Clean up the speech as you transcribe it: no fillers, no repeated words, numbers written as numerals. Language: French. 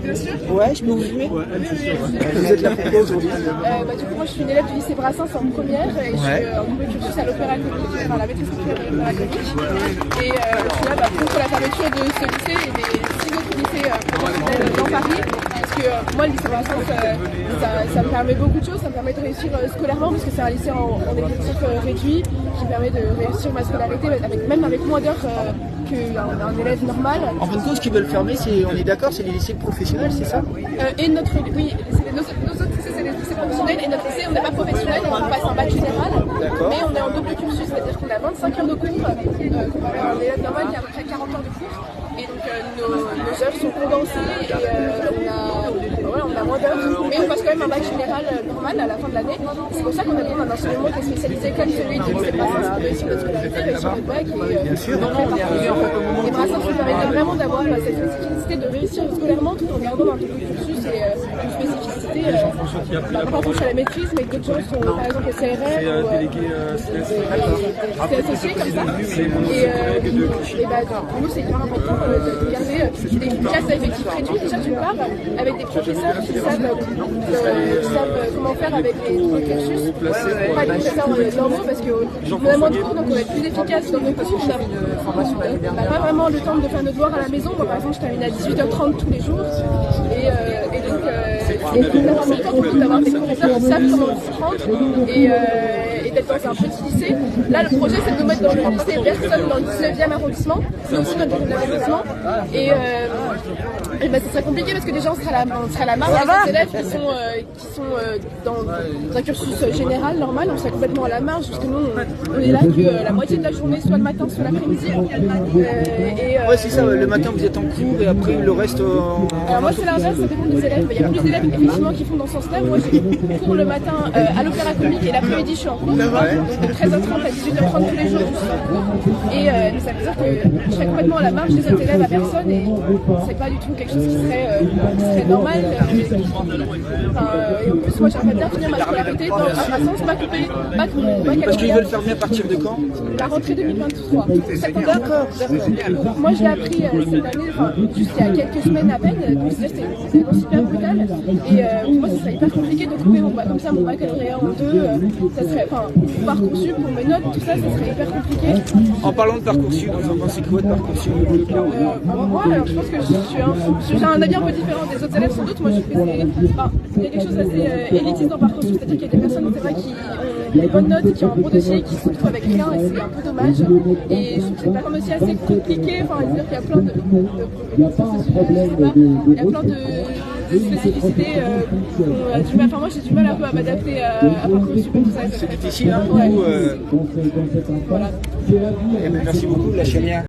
Bien sûr. Ouais, je peux vous filmer? Ouais, Vous êtes là pourquoi aujourd'hui? Du coup, moi je suis une élève du lycée Brassens en première et je suis en double cursus à l'Opéra Comique, enfin la maîtrise supérieure de l'Opéra Comique. Et je suis là pour la fermeture de ce lycée et des 6 autres lycées professionnels dans Paris. Parce que moi, le lycée Brassens, ça me permet beaucoup de choses. Ça me permet de réussir scolairement parce que c'est un lycée en effectif réduit qui permet de réussir ma scolarité même avec moins d'heures qu'un élève normal. En fin de compte, ce qu'ils veulent fermer, on est d'accord, c'est les lycées professionnels, c'est ça? Et nos autres lycées, c'est les lycées professionnels et notre lycée, on n'est pas professionnel, on passe en bac général, mais on est en double cursus, c'est-à-dire qu'on a 25 heures de cours, comparé à un élève normal qui a à peu près 40 heures de cours. Et donc nos heures sont condensées et on a moins d'heures, mais on passe quand même un bac général normal à la fin de l'année. C'est pour ça qu'on a besoin d'un enseignement qui est spécialisé comme celui du lycée Brassens pour réussir notre scolarité, réussir notre bac et Brassens nous permet vraiment d'avoir cette spécificité de réussir scolairement tout en gardant un double cursus et une spécificité pas à la maîtrise, mais d'autres choses sont par exemple le CRR c'est associé comme ça. Et pour nous c'est hyper important de garder des classes à effectifs réduits déjà d'une part, avec des professeurs qui savent comment faire avec les cursus, pas des professeurs normaux parce qu'on a moins de cours donc on va être plus efficace dans nos cours, on n'a pas vraiment le temps de faire nos devoirs à la maison. Moi par exemple je termine à 18h30 tous les jours et donc c'est d'avoir le temps d'avoir des professeurs qui savent comment s'y prendre et d'être dans un petit lycée. Là le projet c'est de nous mettre dans le lycée Personne dans le 19e arrondissement, c'est aussi notre 19e arrondissement et ça serait compliqué parce que déjà on sera à la marge des élèves qui sont dans un cursus général, normal, on serait complètement à la marge parce que nous on est là que la moitié de la journée, soit le matin, soit l'après-midi. Ouais c'est ça, le matin vous êtes en cours et après le reste Alors moi c'est l'inverse, ça dépend des élèves, il y a plus d'élèves effectivement qui font dans ce sens-là. Moi j'ai cours le matin à l'Opéra Comique et l'après-midi je suis en cours, donc de 13h30 à 18h30 tous les jours je suis en cours et ça veut dire que je serais complètement à la marge des autres élèves à personne et c'est pas du tout quelque chose qui serait normal. Et en plus moi j'aimerais bien finir ma scolarité dans un sens pas coupé, parce qu'ils veulent fermer à partir de quand? La rentrée 2023. D'accord. Moi je l'ai appris cette année, juste il y a quelques semaines à peine, donc c'était vraiment super brutal et pour moi ça serait hyper compliqué de couper comme ça mon baccalauréat en deux, ça serait, Parcoursup pour mes notes, tout ça serait hyper compliqué. En parlant de Parcoursup, vous en pensez quoi de Parcoursup? Moi alors je pense que j'ai un avis un peu différent des autres élèves sans doute. Moi je trouve que il y a quelque chose d'assez élitiste dans Parcoursup, c'est-à-dire qu'il y a des personnes c'est vrai qui ont des bonnes notes, qui ont un bon dossier, qui se retrouvent avec rien et c'est un peu dommage. Et je trouve que c'est pas comme aussi assez compliqué, c'est-à-dire qu'il y a plein de il y a plein de spécificités moi j'ai du mal un peu à m'adapter à Parcoursup et tout ça. C'est difficile hein, ouais. Voilà. Merci beaucoup la chalière.